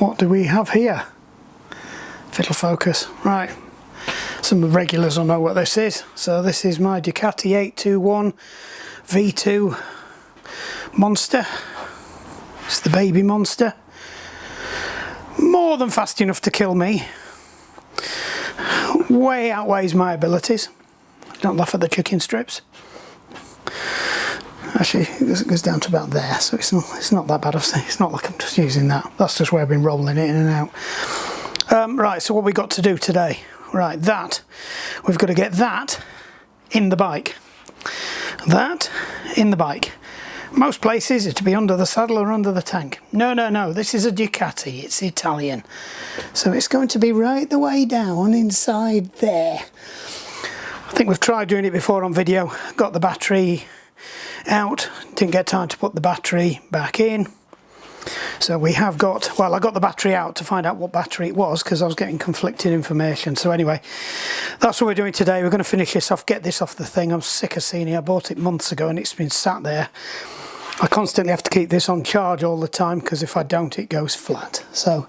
what do we have here? Fiddle focus, right. Some regulars will know what this is. So this is my Ducati 821 V2 Monster. It's the baby Monster. More than fast enough to kill me. Way outweighs my abilities. Don't laugh at the chicken strips. Actually, it goes down to about there, so it's not that bad. It's not like I'm just using that. That's just where I've been rolling it in and out. Right, so what we got to do today? Right, we've got to get that in the bike. That in the bike. Most places it'd be under the saddle or under the tank. No, this is a Ducati, it's Italian. So it's going to be right the way down inside there. I think we've tried doing it before on video. Got the battery out, didn't get time to put the battery back in. So we have got, well, I got the battery out to find out what battery it was because I was getting conflicting information. So anyway, that's what we're doing today. We're going to finish this off, get this off the thing. I'm sick of seeing it. I bought it months ago and it's been sat there. I constantly have to keep this on charge all the time because if I don't, it goes flat. So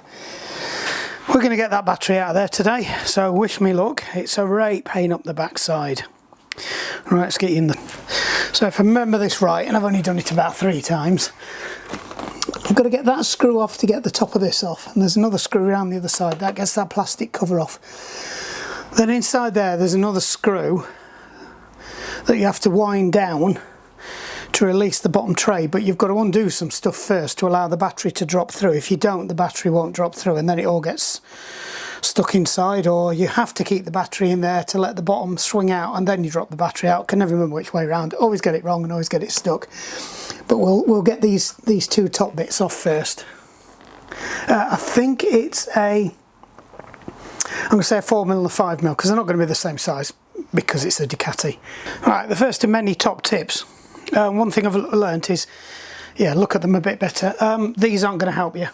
we're going to get that battery out of there today. So wish me luck. It's a right pain up the backside. Right, let's get you in the... So if I remember this right, and I've only done it about 3 times, I've got to get that screw off to get the top of this off, and there's another screw around the other side that gets that plastic cover off. Then inside there's another screw that you have to wind down to release the bottom tray, but you've got to undo some stuff first to allow the battery to drop through. If you don't, the battery won't drop through and then it all gets stuck inside, or you have to keep the battery in there to let the bottom swing out and then you drop the battery out. Can never remember which way around. Always get it wrong and always get it stuck. But we'll get these 2 top bits off first. I think it's I'm going to say a 4mm and a 5mm because they're not going to be the same size because it's a Ducati. Right, the first of many top tips. One thing I've learnt is, yeah, look at them a bit better. These aren't going to help you.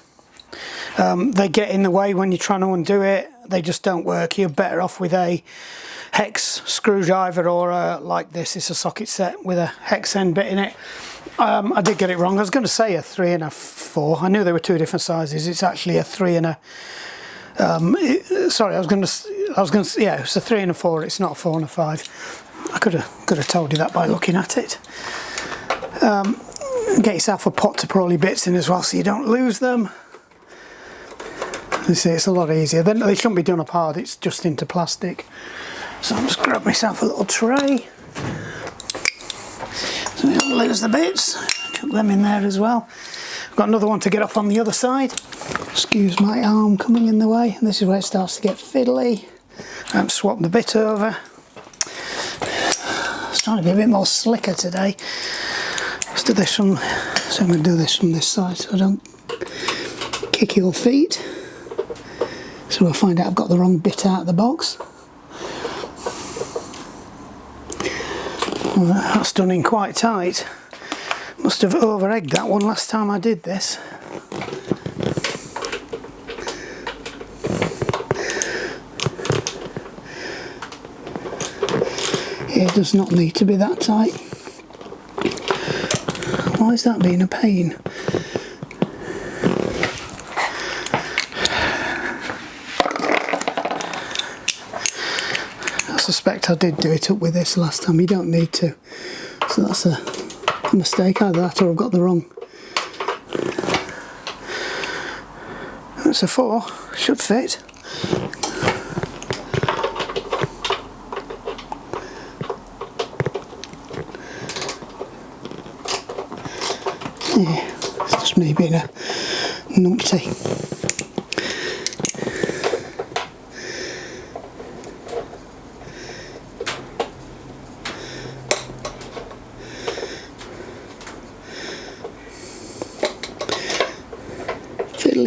They get in the way when you're trying to undo it. They just don't work. You're better off with a hex screwdriver or like this. It's a socket set with a hex end bit in it. I did get it wrong. I was going to say a 3 and a 4. I knew they were 2 different sizes. It's actually a 3 and a... sorry, I was going to... Yeah, it's a 3 and a 4. It's not a 4 and a 5. I could have told you that by looking at it. Get yourself a pot to put all your bits in as well so you don't lose them. You see, it's a lot easier. Then they shouldn't be done up hard, it's just into plastic. So I'll just grab myself a little tray. So I don't lose the bits. Chuck them in there as well. I've got another one to get off on the other side. Excuse my arm coming in the way. And this is where it starts to get fiddly. Swap the bit over. It's trying to be a bit more slicker today. Let's do this from... So I'm going to do this from this side so I don't kick your feet. So we'll find out I've got the wrong bit out of the box. Well, that's done in quite tight. Must have over-egged that one last time I did this. It does not need to be that tight. Why is that being a pain? I suspect I did do it up with this last time. You don't need to. So that's a mistake. Either that or I've got the wrong. That's a 4. Should fit. Yeah, it's just me being a numpty.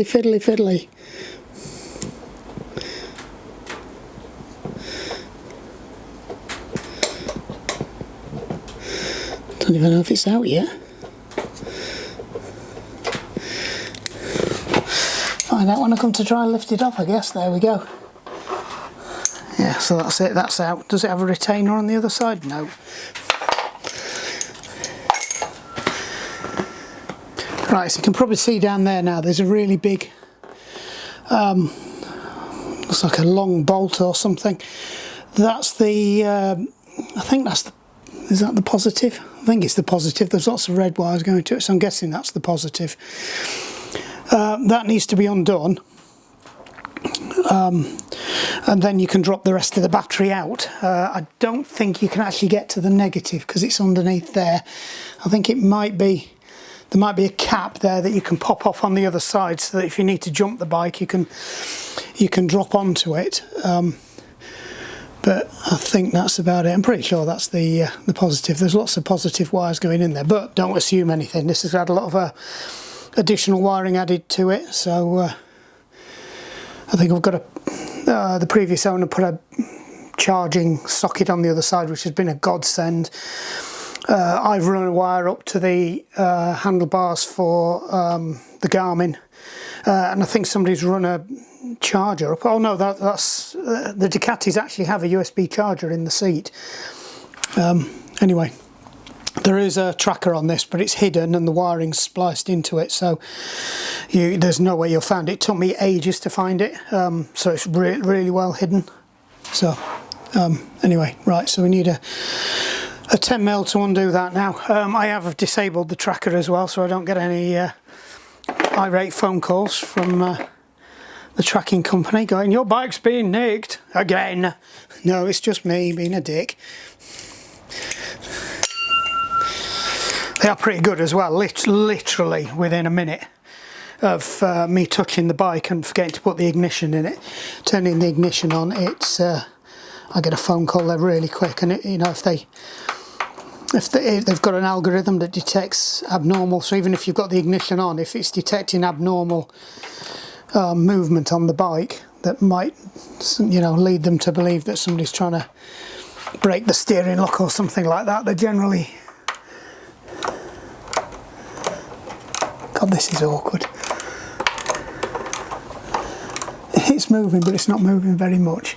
Fiddly, fiddly. Don't even know if it's out yet. Find out when I come to try and lift it off, I guess. There we go. Yeah, so that's it, that's out. Does it have a retainer on the other side? No. Right, so you can probably see down there now, there's a really big Looks like a long bolt or something. That's the, I think that's the, is that the positive? I think it's the positive. There's lots of red wires going to it, so I'm guessing that's the positive. That needs to be undone. And then you can drop the rest of the battery out. I don't think you can actually get to the negative because it's underneath there. I think it might be, there might be a cap there that you can pop off on the other side, so that if you need to jump the bike you can drop onto it. But I think that's about it. I'm pretty sure that's the positive. There's lots of positive wires going in there, but don't assume anything. This has had a lot of additional wiring added to it, so I think I've got the previous owner put a charging socket on the other side, which has been a godsend. I've run a wire up to the handlebars for the Garmin, and I think somebody's run a charger up. Oh no, that's the Ducatis actually have a USB charger in the seat. Anyway, there is a tracker on this, but it's hidden and the wiring's spliced into it, so there's no way you'll find it. It took me ages to find it, so it's really well hidden. So anyway, right, so we need a 10mm to undo that now. I have disabled the tracker as well, so I don't get any irate phone calls from the tracking company going, your bike's being nicked again. No, it's just me being a dick. They are pretty good as well. Literally within a minute of me touching the bike and forgetting to put the ignition in it, turning the ignition on, it's I get a phone call there really quick. And you know, if they've got an algorithm that detects abnormal, so even if you've got the ignition on, if it's detecting abnormal movement on the bike that might, you know, lead them to believe that somebody's trying to break the steering lock or something like that, they generally... God, this is awkward. It's moving, but it's not moving very much.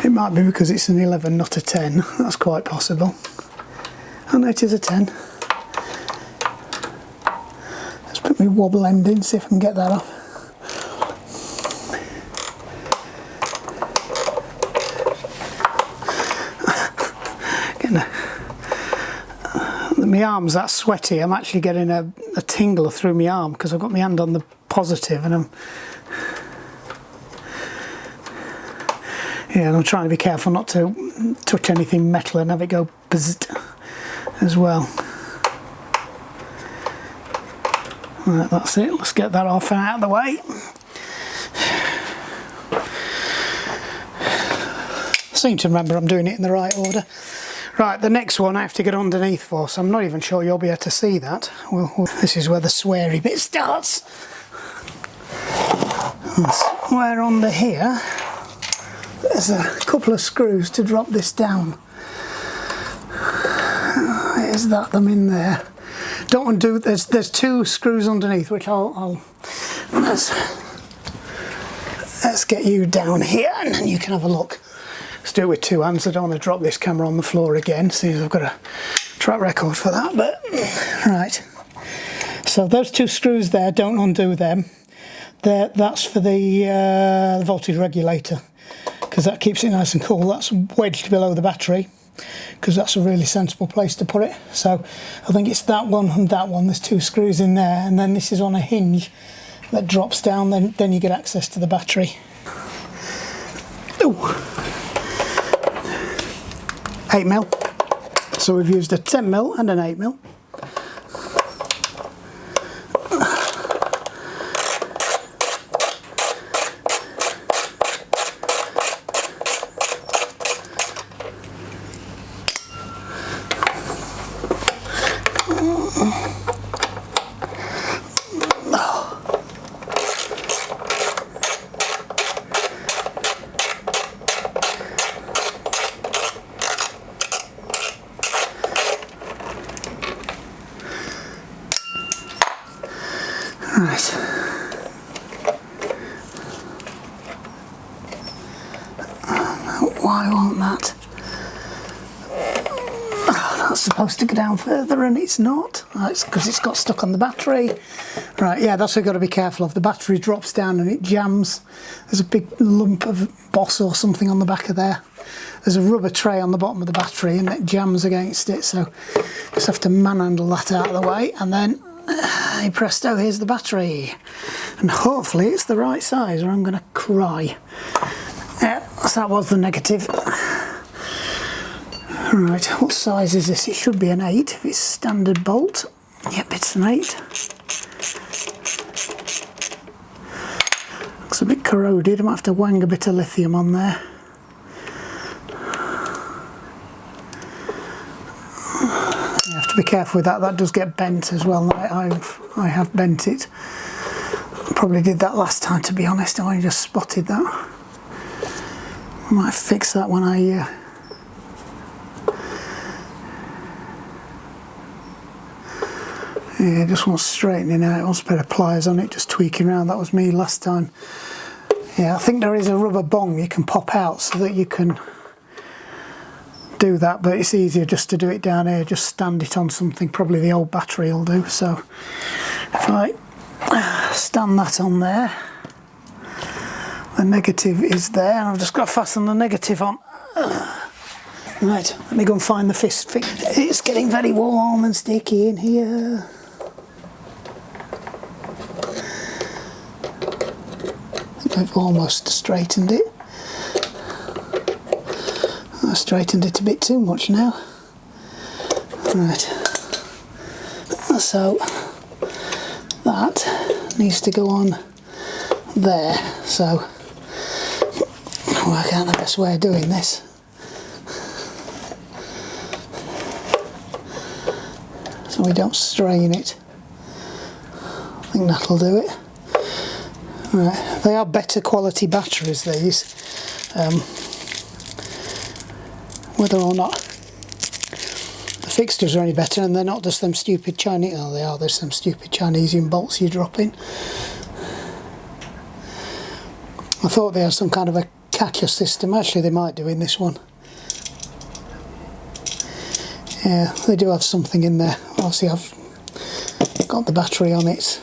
It might be because it's an 11, not a 10. That's quite possible. Oh no, it is a 10. Let's put my wobble end in, see if I can get that off. My arm's that sweaty, I'm actually getting a tingle through my arm because I've got my hand on the positive, and I'm trying to be careful not to touch anything metal and have it go bzzzt as well. Right, that's it, let's get that off and out of the way. I seem to remember I'm doing it in the right order. Right, the next one I have to get underneath for, so I'm not even sure you'll be able to see that. This is where the sweary bit starts. Where under here, there's a couple of screws to drop this down. Is that them in there? Don't undo, there's two screws underneath, which let's get you down here and then you can have a look. Let's do it with two hands. I don't want to drop this camera on the floor again, seeing as I've got a track record for that, but right. So those two screws there, don't undo them. That's for the voltage regulator, because that keeps it nice and cool. That's wedged below the battery, because that's a really sensible place to put it. So I think it's that one and that one. There's two screws in there, and then this is on a hinge that drops down, then you get access to the battery. Ooh. 8mm. So we've used a 10mm and an 8mm. Right. Why won't that? Oh, that's supposed to go down further and it's not. It's because it's got stuck on the battery. Right, yeah, that's what you've got to be careful of. The battery drops down and it jams. There's a big lump of boss or something on the back of there. There's a rubber tray on the bottom of the battery and it jams against it, so just have to manhandle that out of the way, and then hey presto, here's the battery. And hopefully it's the right size or I'm going to cry. Yeah, so that was the negative. Right, what size is this? It should be an 8 if it's standard bolt. Yep, it's an 8. Looks a bit corroded. I might have to wang a bit of lithium on there. You have to be careful with that. That does get bent as well. I have bent it. Probably did that last time, to be honest. I just spotted that. I might fix that when I yeah, just wants straightening out. It wants a pair of pliers on it, just tweaking around. That was me last time. Yeah, I think there is a rubber bong you can pop out so that you can do that, but it's easier just to do it down here, just stand it on something. Probably the old battery will do. So if I stand that on there, the negative is there, and I've just got to fasten the negative on. Right, let me go and find the fist. It's getting very warm and sticky in here. I've almost straightened it. I straightened it a bit too much now. Right, so that needs to go on there. So work out the best way of doing this. So we don't strain it. I think that'll do it. Right, they are better quality batteries, these. Whether or not the fixtures are any better, and they're not just them stupid Chinese. Oh, they are. There's some stupid Chinesian bolts you drop in. I thought they had some kind of a catcher system. Actually, they might do in this one. Yeah, they do have something in there. Obviously, I've got the battery on it.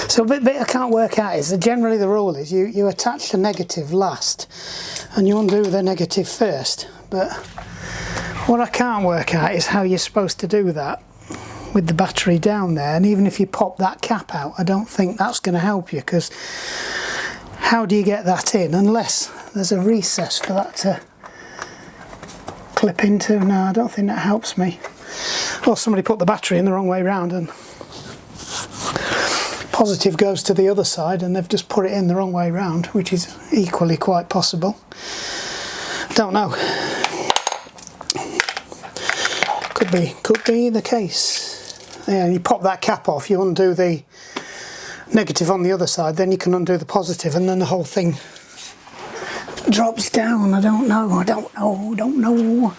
So a bit I can't work out is that generally the rule is you attach the negative last and you undo the negative first, but what I can't work out is how you're supposed to do that with the battery down there. And even if you pop that cap out, I don't think that's going to help you, because how do you get that in unless there's a recess for that to clip into? No, I don't think that helps me. Well, somebody put the battery in the wrong way round and positive goes to the other side, and they've just put it in the wrong way round, which is equally quite possible. Don't know. Could be the case. Yeah, you pop that cap off, you undo the negative on the other side, then you can undo the positive, and then the whole thing drops down. I don't know.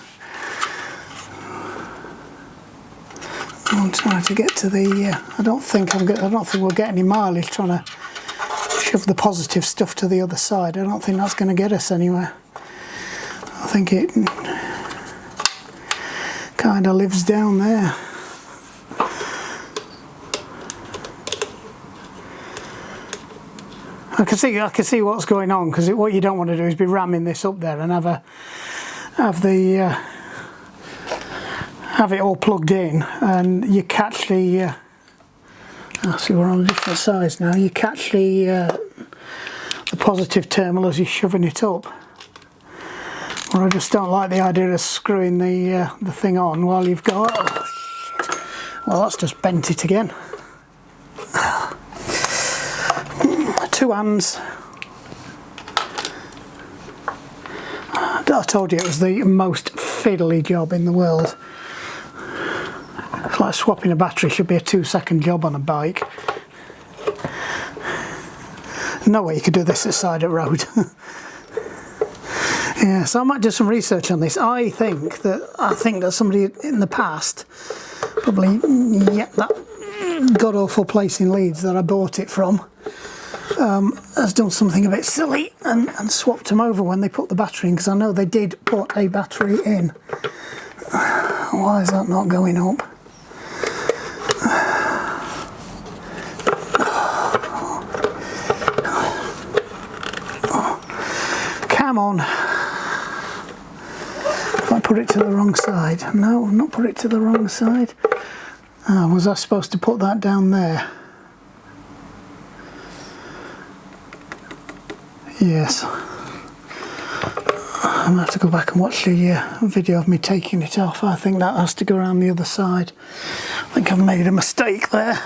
I'm trying to get to the. I don't think we'll get any mileage trying to shove the positive stuff to the other side. I don't think that's going to get us anywhere. I think it kind of lives down there. I can see what's going on, because what you don't want to do is be ramming this up there and have it all plugged in, and you catch the see, we're on a different size now. You catch the positive terminal as you're shoving it up. Or I just don't like the idea of screwing the thing on while you've got Well, that's just bent it again. 2 hands. I told you it was the most fiddly job in the world. It's like swapping a battery, should be a 2-second job on a bike. No way you could do this at the side of the road. Yeah, so I might do some research on this. I think that somebody in the past, probably that god awful place in Leeds that I bought it from, has done something a bit silly and swapped them over when they put the battery in, because I know they did put a battery in. Why is that not going up? Come on. If I put it to the wrong side. No, I've not put it to the wrong side. Was I supposed to put that down there? Yes. I'm going to have to go back and watch the video of me taking it off. I think that has to go around the other side. I think I've made a mistake there.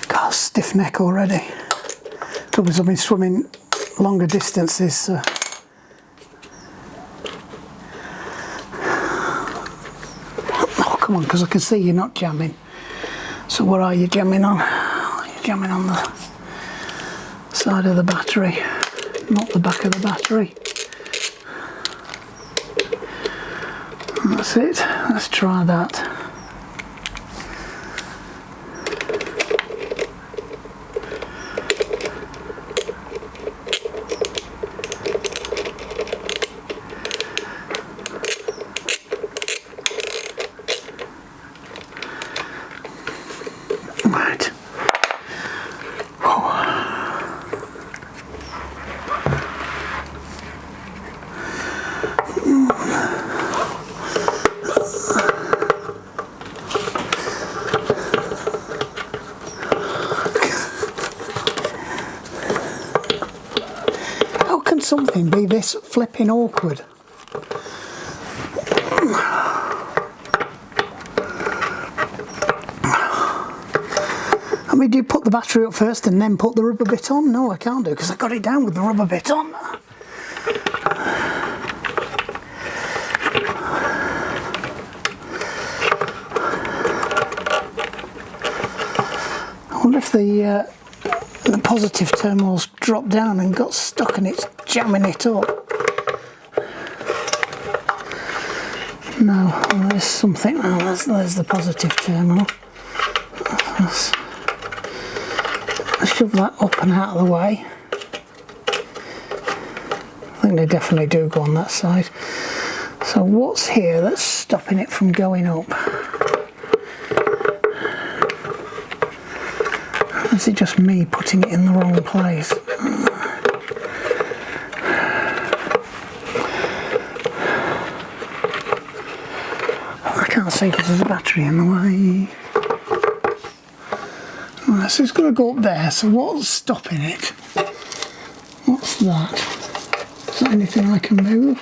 God, stiff neck already. Trouble is I've been swimming longer distances, so. Oh, come on, because I can see you're not jamming. So what are you jamming on? You're jamming on the side of the battery, not the back of the battery. That's it. Let's try that. Right. How can something be this flipping awkward? I mean, do you put the battery up first and then put the rubber bit on? No, I can't do, because I got it down with the rubber bit on. I wonder if the positive terminal's dropped down and got stuck and it's jamming it up. No, there's something. Oh, there's the positive terminal. Let's shove that up and out of the way. I think they definitely do go on that side. So what's here that's stopping it from going up? Is it just me putting it in the wrong place? I can't see because there's a battery in the way. Right, so it's got to go up there, so what's stopping it? What's that? Is that anything I can move?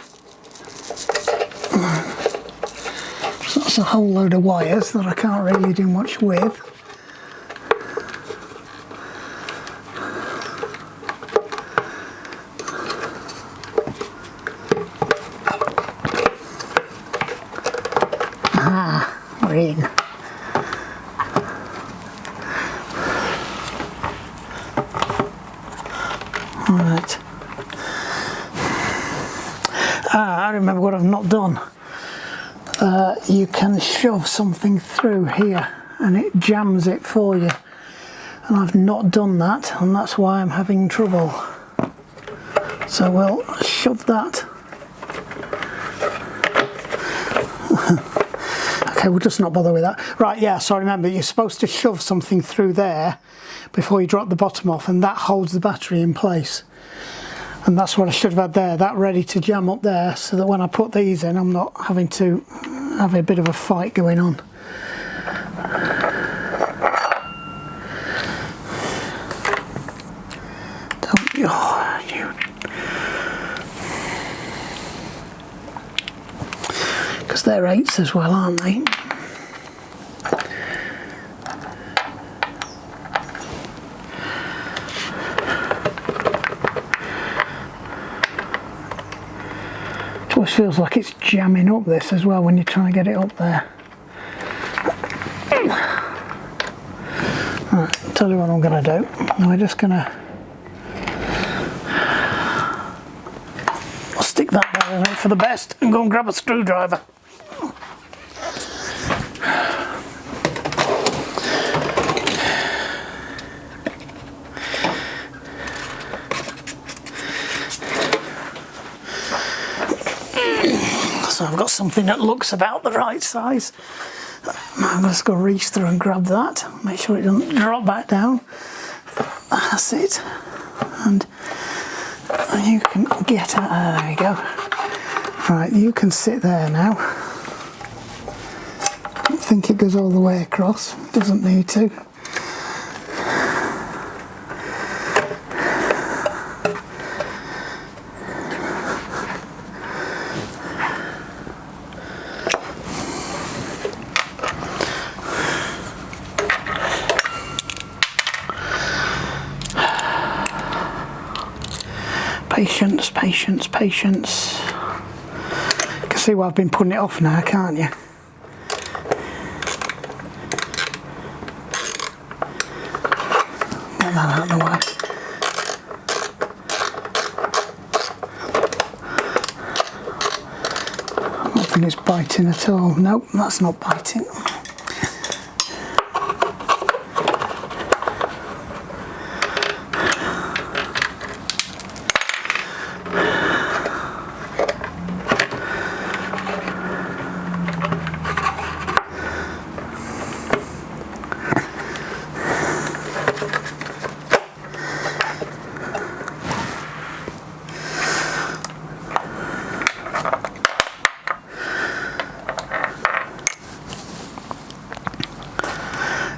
So that's a whole load of wires that I can't really do much with. Ah, we're in. Alright. I remember what I've not done. You can shove something through here and it jams it for you. And I've not done that, and that's why I'm having trouble. So we'll shove that. Okay, we'll just not bother with that. Right, yeah, so I remember you're supposed to shove something through there before you drop the bottom off, and that holds the battery in place. And that's what I should have had there, that ready to jam up there, so that when I put these in, I'm not having to have a bit of a fight going on. Don't you... because they're 8s as well, aren't they? It always feels like it's jamming up this as well when you're trying to get it up there. Right, I'll tell you what I'm going to do. We're just going to stick that there and hope for the best and go and grab a screwdriver. So I've got something that looks about the right size. I'm just going to reach through and grab that, make sure it doesn't drop back down. That's it. And you can get out. There you go. Right, you can sit there now. I don't think it goes all the way across. Doesn't need to. Patience, patience, patience. You can see why I've been putting it off now, can't you? Get that out of the way. I'm hoping it's biting at all. Nope, that's not biting.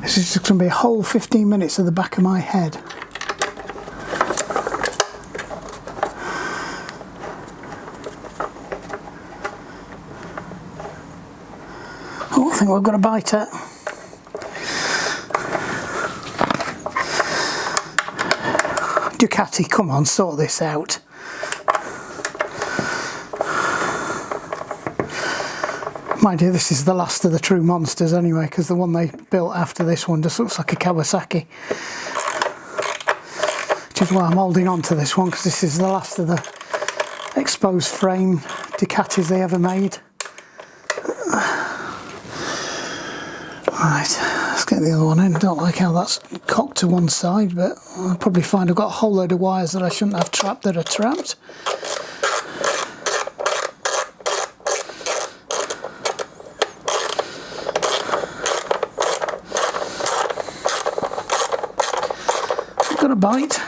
This is just going to be a whole 15 minutes of the back of my head. Oh, I think we've got to bite it. Ducati, come on, sort this out. Mind you, this is the last of the true monsters anyway, because the one they built after this one just looks like a Kawasaki. Which is why I'm holding on to this one, because this is the last of the exposed frame Ducatis they ever made. Right, let's get the other one in. Don't like how that's cocked to one side, but I'll probably find I've got a whole load of wires that I shouldn't have trapped that are trapped. Got a bite. I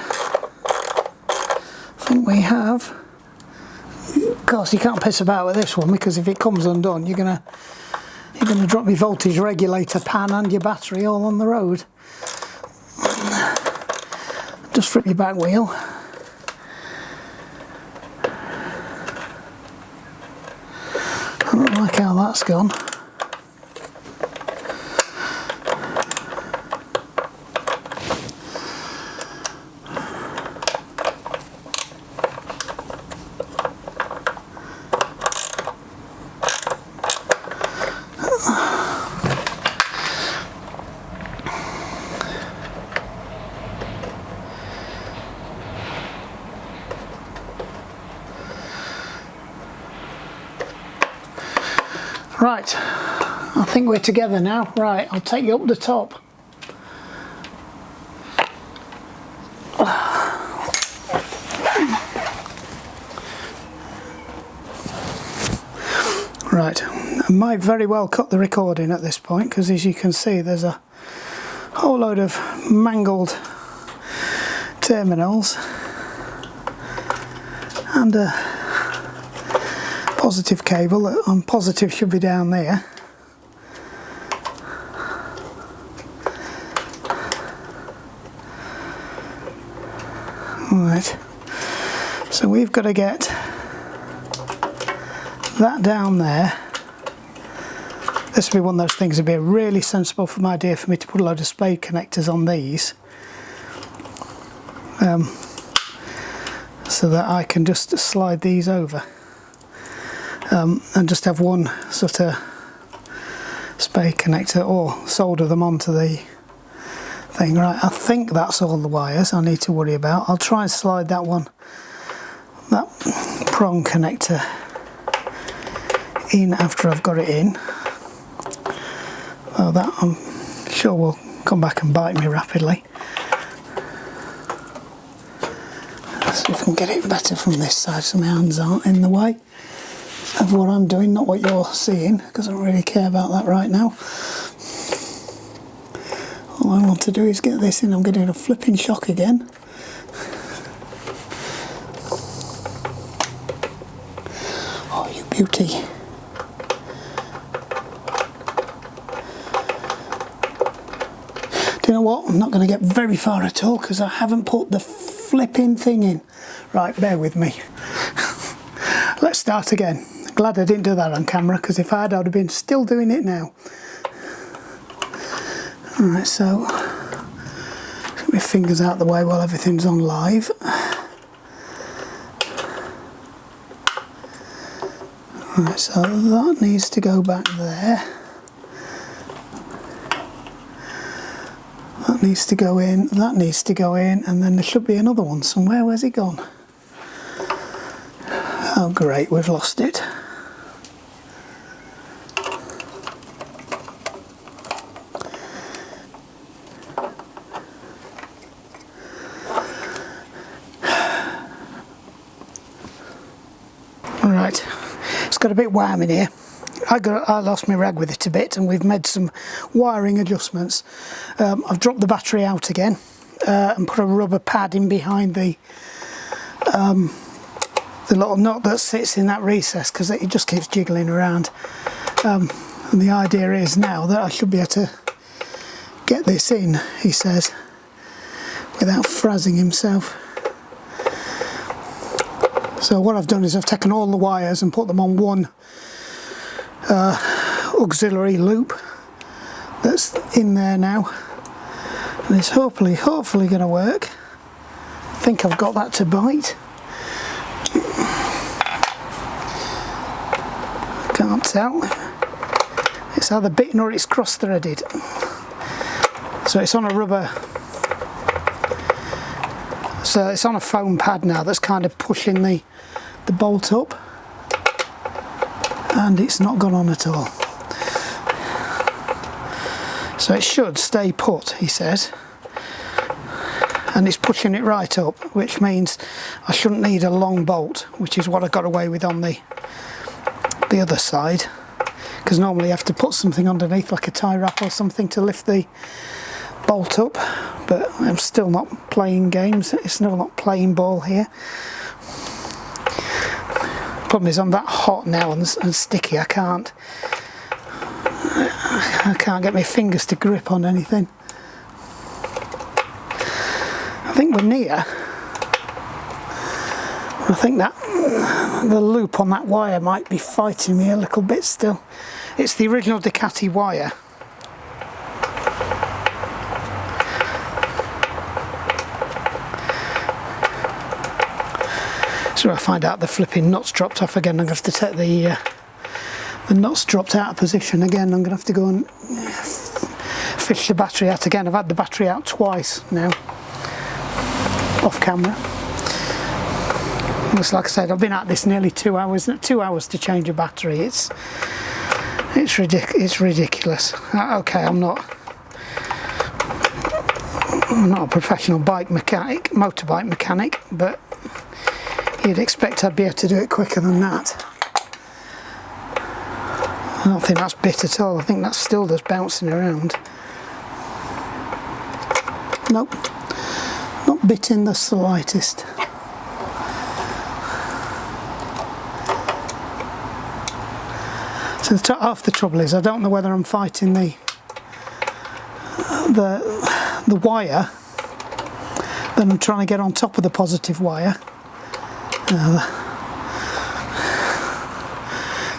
think we have. Of course, you can't piss about with this one, because if it comes undone, you're gonna drop your voltage regulator pan and your battery all on the road. Just flip your back wheel. I don't like how that's gone. Right, I think we're together now. Right, I'll take you up the top. Right, I might very well cut the recording at this point, because as you can see there's a whole load of mangled terminals and a positive cable that I'm positive should be down there. Right, so we've got to get that down there This would be one of those things. It'd be a really sensible idea for me to put a load of spade connectors on these, so that I can just slide these over, and just have one sort of spade connector, or solder them onto the thing. Right, I think that's all the wires I need to worry about. I'll try and slide that prong connector in after I've got it in. Oh, that I'm sure will come back and bite me rapidly. Let's see if I can get it better from this side so my hands aren't in the way of what I'm doing, not what you're seeing, because I don't really care about that right now. All I want to do is get this in. I'm getting a flipping shock again. Oh, you beauty. Do you know what? I'm not going to get very far at all because I haven't put the flipping thing in. Right, bear with me. Let's start again. Glad I didn't do that on camera, because if I had, I would have been still doing it now. Alright, so get my fingers out the way while everything's on live. Alright, so that needs to go back there. That needs to go in, that needs to go in, and then there should be another one somewhere. Where's it gone? Oh great, we've lost it. Right, it's got a bit warm in here. I lost my rag with it a bit, and we've made some wiring adjustments. I've dropped the battery out again and put a rubber pad in behind the little nut that sits in that recess, because it just keeps jiggling around. And the idea is now that I should be able to get this in, he says, without frazzing himself. So what I've done is I've taken all the wires and put them on one auxiliary loop that's in there now, and it's hopefully going to work. I think I've got that to bite. Can't tell. It's either bitten or it's cross-threaded. So it's on a rubber, so it's on a foam pad now that's kind of pushing the bolt up, and it's not gone on at all. So it should stay put, he says, and it's pushing it right up, which means I shouldn't need a long bolt, which is what I got away with on the other side, because normally you have to put something underneath, like a tie wrap or something, to lift the bolt up. But I'm still not playing games, it's still not playing ball here. Problem is I'm that hot now and sticky, I can't get my fingers to grip on anything. I think we're near. I think that the loop on that wire might be fighting me a little bit still. It's the original Ducati wire. So I find out the flipping nuts dropped off again. I'm going to have to take the nuts dropped out of position again. I'm going to have to go and fish the battery out again. I've had the battery out twice now, off camera. Just like I said, I've been at this nearly 2 hours. 2 hours to change a battery. It's ridiculous. Okay, I'm not a professional motorbike mechanic, but you'd expect I'd be able to do it quicker than that. I don't think that's bit at all. I think that's still just bouncing around. Nope, not bit in the slightest. So half the trouble is I don't know whether I'm fighting the wire that I'm trying to get on top of the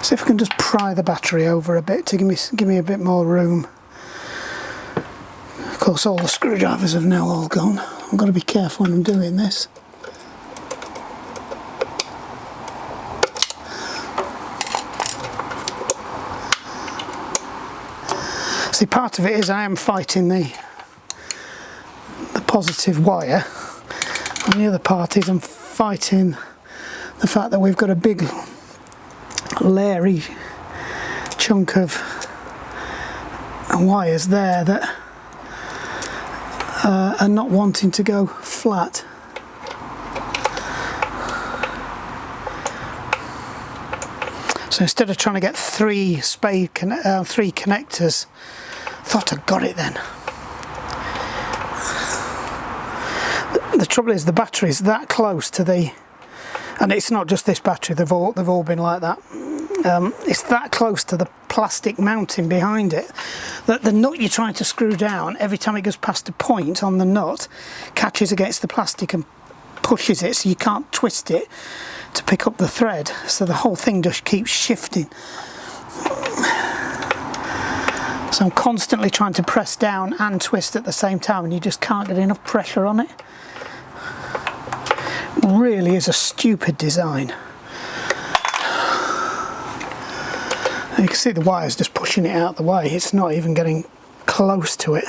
See if I can just pry the battery over a bit to give me a bit more room. Of course, all the screwdrivers have now all gone. I've got to be careful when I'm doing this. See, part of it is I am fighting the positive wire, and the other part is I'm fighting the fact that we've got a big leery chunk of wires there that are not wanting to go flat. So instead of trying to get three connectors, I thought I got it then. The trouble is the battery is that close to the, and it's not just this battery, they've all been like that. It's that close to the plastic mounting behind it that the nut you're trying to screw down, every time it goes past a point on the nut, catches against the plastic and pushes it, so you can't twist it to pick up the thread, so the whole thing just keeps shifting. So I'm constantly trying to press down and twist at the same time, and you just can't get enough pressure on it. It really is a stupid design. And you can see the wires just pushing it out the way. It's not even getting close to it.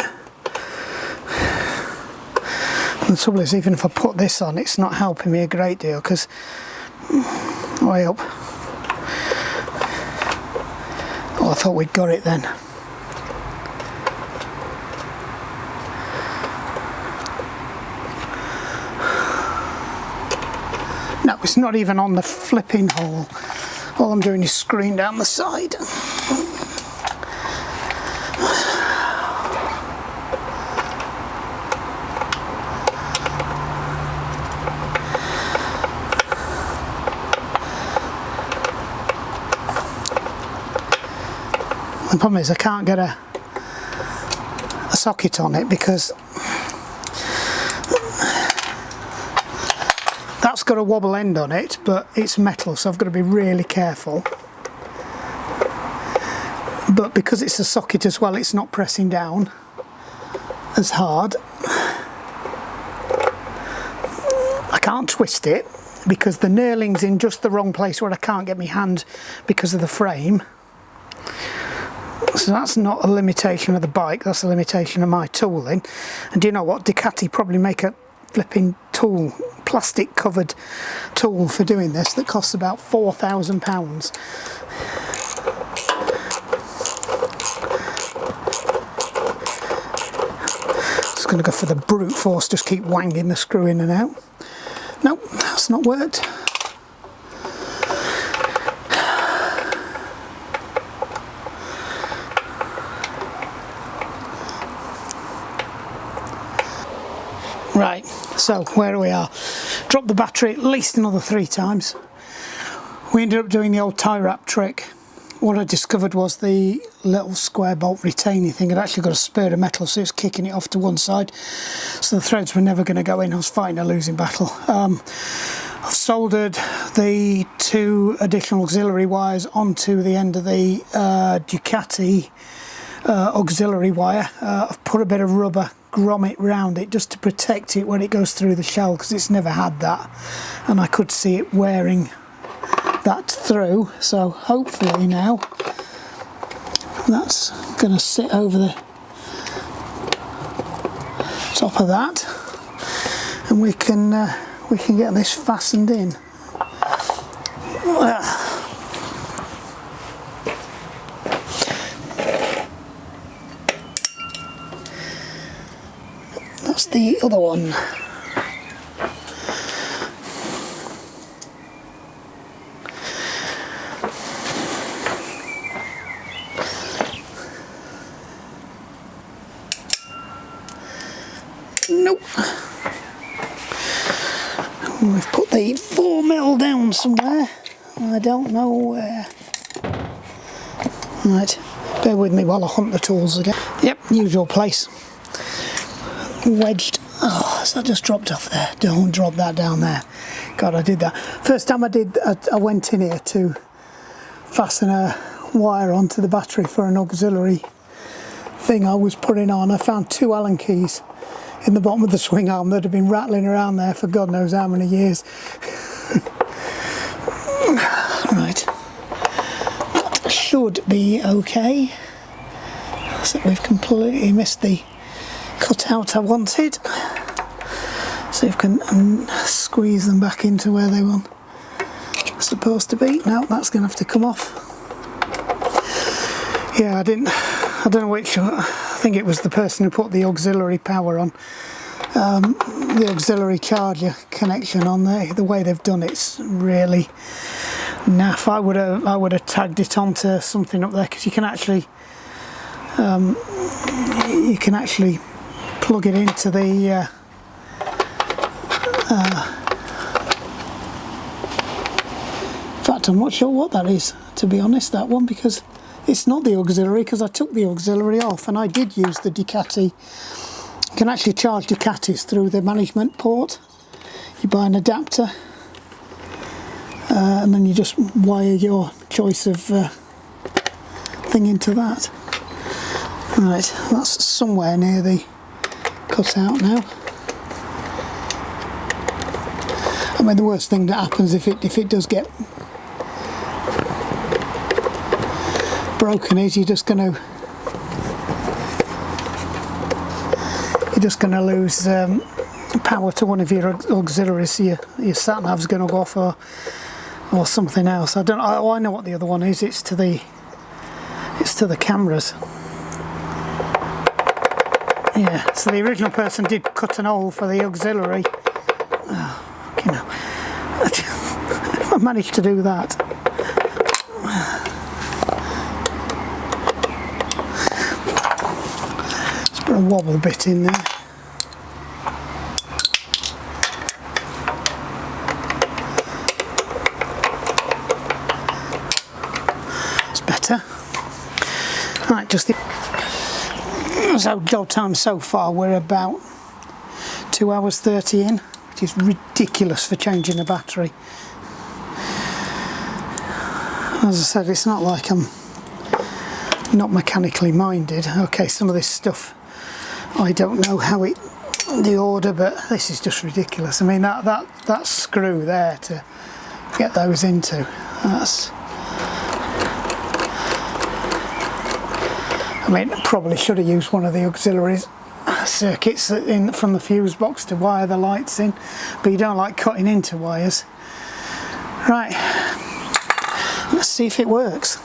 And the trouble is, even if I put this on, it's not helping me a great deal because way up. Oh, I thought we'd got it then. No, it's not even on the flipping hole. All I'm doing is screwing down the side. The problem is I can't get a socket on it because that's got a wobble end on it, but it's metal, so I've got to be really careful. But because it's a socket as well, it's not pressing down as hard. I can't twist it because the knurling's in just the wrong place where I can't get my hand because of the frame. So that's not a limitation of the bike, that's a limitation of my tooling. And do you know what? Ducati probably make a flipping tool, plastic covered tool for doing this that costs about £4,000. Just going to go for the brute force, just keep wanging the screw in and out. Nope, that's not worked. Right, so where we are. Dropped the battery at least another 3 times. We ended up doing the old tie wrap trick. What I discovered was the little square bolt retaining thing had actually got a spur of metal, so it was kicking it off to one side. So the threads were never going to go in. I was fighting a losing battle. I've soldered the 2 additional auxiliary wires onto the end of the Ducati auxiliary wire. I've put a bit of rubber grommet round it just to protect it when it goes through the shell, because it's never had that, and I could see it wearing that through. So hopefully now that's going to sit over the top of that, and we can get this fastened in. That's the other one. Nope. We've put the 4mm down somewhere. I don't know where. Right, bear with me while I hunt the tools again. Yep, usual place. Wedged. Oh, so I just dropped off there. Don't drop that down there. God, I did that. First time I went in here to fasten a wire onto the battery for an auxiliary thing I was putting on. I found 2 Allen keys in the bottom of the swing arm that had been rattling around there for God knows how many years. Right, that should be okay. So we've completely missed the cutout I wanted. See if we can squeeze them back into where they were supposed to be. No, that's going to have to come off. Yeah, I don't know which, I think it was the person who put the auxiliary power on, the auxiliary charger connection on there. The way they've done it's really naff. I would have tagged it onto something up there, because you can actually plug it into the in fact, I'm not sure what that is, to be honest, that one, because it's not the auxiliary, because I took the auxiliary off and I did use the Ducati. You can actually charge Ducatis through the management port. You buy an adapter and then you just wire your choice of thing into that. Right, that's somewhere near the cutout now. I mean, the worst thing that happens if it does get broken is you're just going to lose power to one of your auxiliaries. So your sat nav's going to go off, or something else. I know what the other one is. It's to the cameras. Yeah. So the original person did cut an hole for the auxiliary. Oh, you know, I managed to do that. A wobble bit in there. It's better. Right, so job time so far, we're about 2 hours 30 in, which is ridiculous for changing a battery. As I said, it's not like I'm not mechanically minded. Okay, some of this stuff I don't know how the order, but this is just ridiculous. I mean, that screw there to get those into, I mean, I probably should have used one of the auxiliary circuits from the fuse box to wire the lights in, but you don't like cutting into wires. Right, let's see if it works.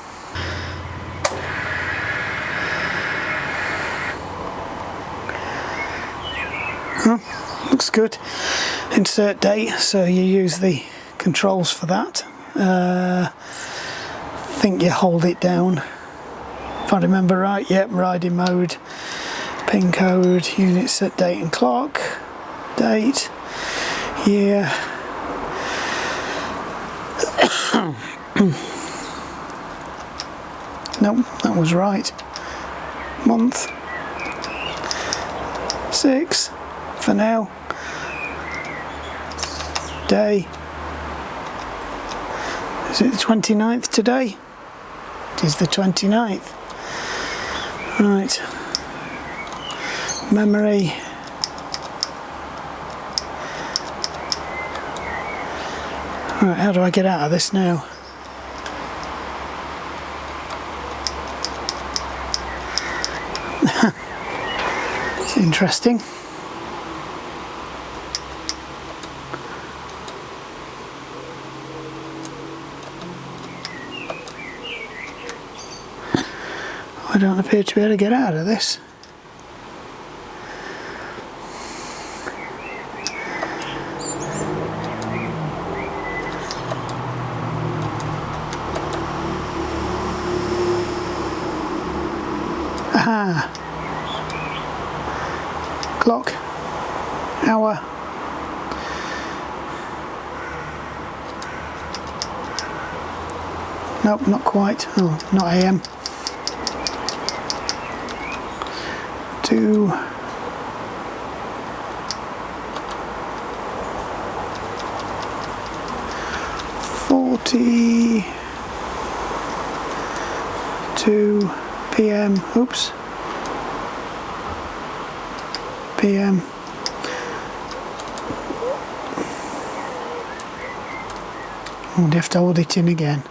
Looks good. Insert date, so you use the controls for that. I think you hold it down, if I remember right. Yep, riding mode, pin code, unit, set date and clock, date, year. Nope, that was right. Month, 6 for now. Day, is it the 29th today? It is the 29th. Right, memory, right, how do I get out of this now? It's interesting. I don't appear to be able to get out of this. Aha! Clock, hour. Nope, not quite. Oh, not AM. 2 40 2 p.m. Oops. p.m. Oh, they have to hold it in again.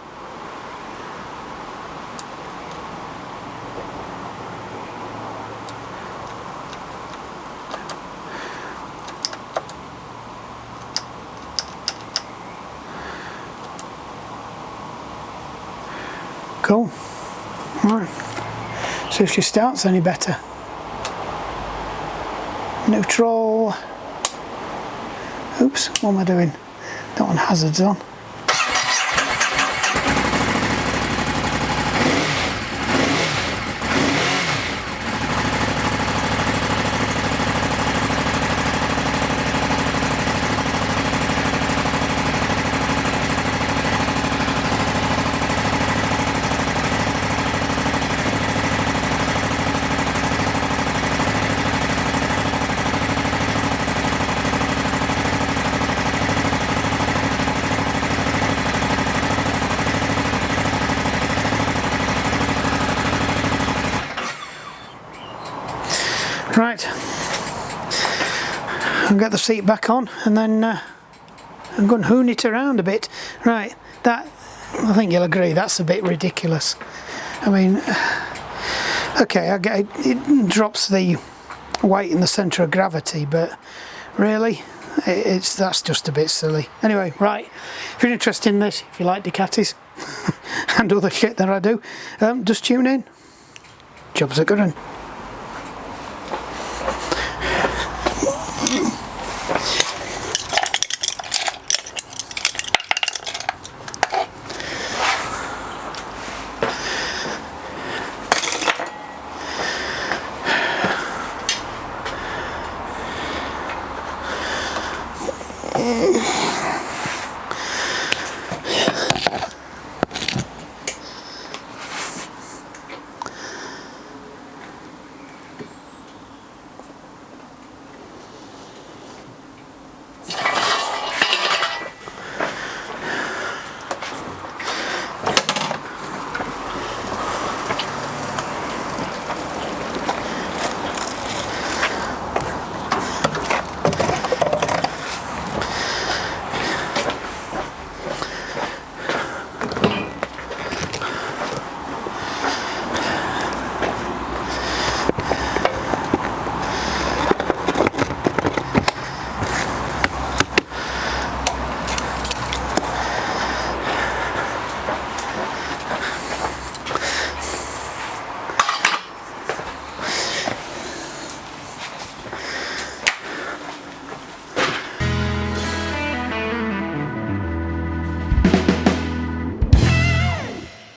Cool. Right. See if she starts any better. Neutral. Oops, what am I doing? Don't want hazards on. Right, I'll get the seat back on and then I'm going to hoon it around a bit. Right, that, I think you'll agree, that's a bit ridiculous. I mean, okay, I get it drops the weight in the centre of gravity, but really, that's just a bit silly. Anyway, right, if you're interested in this, if you like Ducatis and other shit that I do, just tune in. Job's a good one.